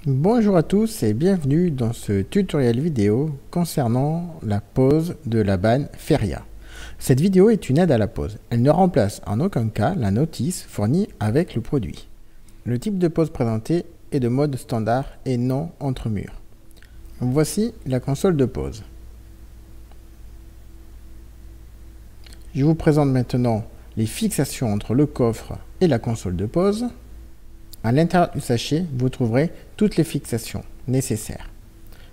Bonjour à tous et bienvenue dans ce tutoriel vidéo concernant la pose de la banne Feria. Cette vidéo est une aide à la pose. Elle ne remplace en aucun cas la notice fournie avec le produit. Le type de pose présenté est de mode standard et non entre murs. Voici la console de pose. Je vous présente maintenant les fixations entre le coffre et la console de pose. À l'intérieur du sachet, vous trouverez toutes les fixations nécessaires.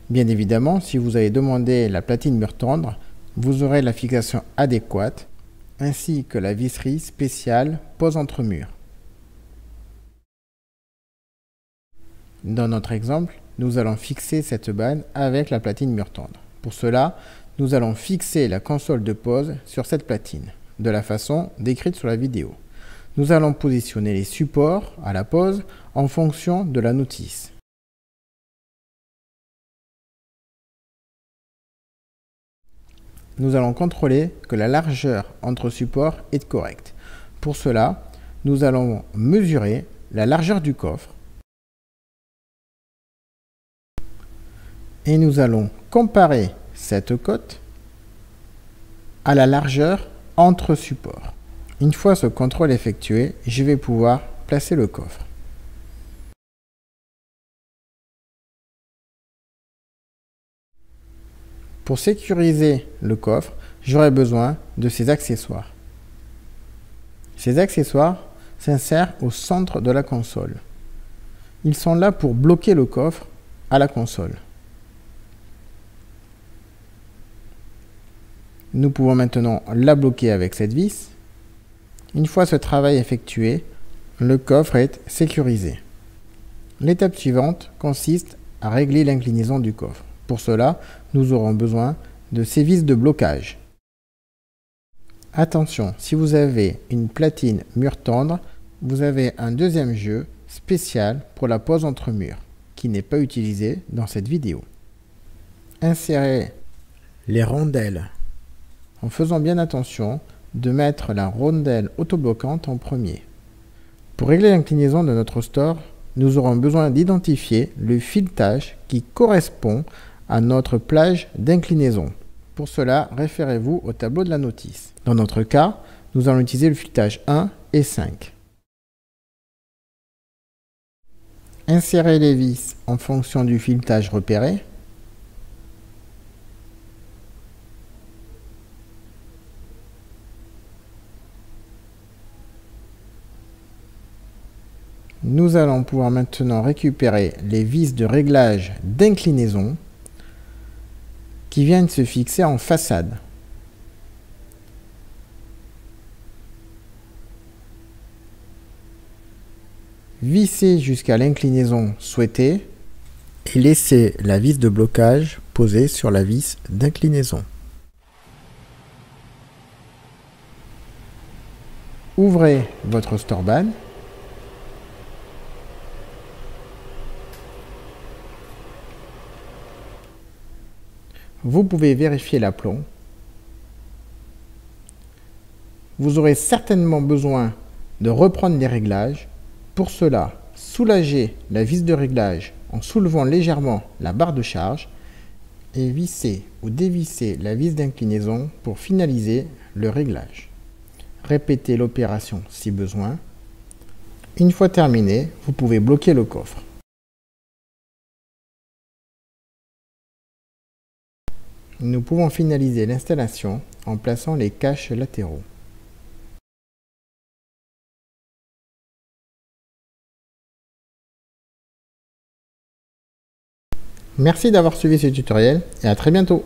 Bien évidemment, si vous avez demandé la platine mur tendre, vous aurez la fixation adéquate, ainsi que la visserie spéciale pose entre murs. Dans notre exemple, nous allons fixer cette banne avec la platine mur tendre. Pour cela, nous allons fixer la console de pose sur cette platine, de la façon décrite sur la vidéo. Nous allons positionner les supports à la pose en fonction de la notice. Nous allons contrôler que la largeur entre supports est correcte. Pour cela, nous allons mesurer la largeur du coffre et nous allons comparer cette cote à la largeur entre supports. Une fois ce contrôle effectué, je vais pouvoir placer le coffre. Pour sécuriser le coffre, j'aurai besoin de ces accessoires. Ces accessoires s'insèrent au centre de la console. Ils sont là pour bloquer le coffre à la console. Nous pouvons maintenant la bloquer avec cette vis. Une fois ce travail effectué, le coffre est sécurisé. L'étape suivante consiste à régler l'inclinaison du coffre. Pour cela, nous aurons besoin de ces vis de blocage. Attention, si vous avez une platine mur tendre, vous avez un deuxième jeu spécial pour la pose entre murs, qui n'est pas utilisé dans cette vidéo. Insérez les rondelles en faisant bien attention de mettre la rondelle autobloquante en premier. Pour régler l'inclinaison de notre store, nous aurons besoin d'identifier le filetage qui correspond à notre plage d'inclinaison. Pour cela, référez-vous au tableau de la notice. Dans notre cas, nous allons utiliser le filetage 1 et 5. Insérez les vis en fonction du filetage repéré. Nous allons pouvoir maintenant récupérer les vis de réglage d'inclinaison qui viennent se fixer en façade. Vissez jusqu'à l'inclinaison souhaitée et laissez la vis de blocage posée sur la vis d'inclinaison. Ouvrez votre store banne. Vous pouvez vérifier l'aplomb. Vous aurez certainement besoin de reprendre les réglages. Pour cela, soulagez la vis de réglage en soulevant légèrement la barre de charge et vissez ou dévissez la vis d'inclinaison pour finaliser le réglage. Répétez l'opération si besoin. Une fois terminé, vous pouvez bloquer le coffre. Nous pouvons finaliser l'installation en plaçant les caches latéraux. Merci d'avoir suivi ce tutoriel et à très bientôt.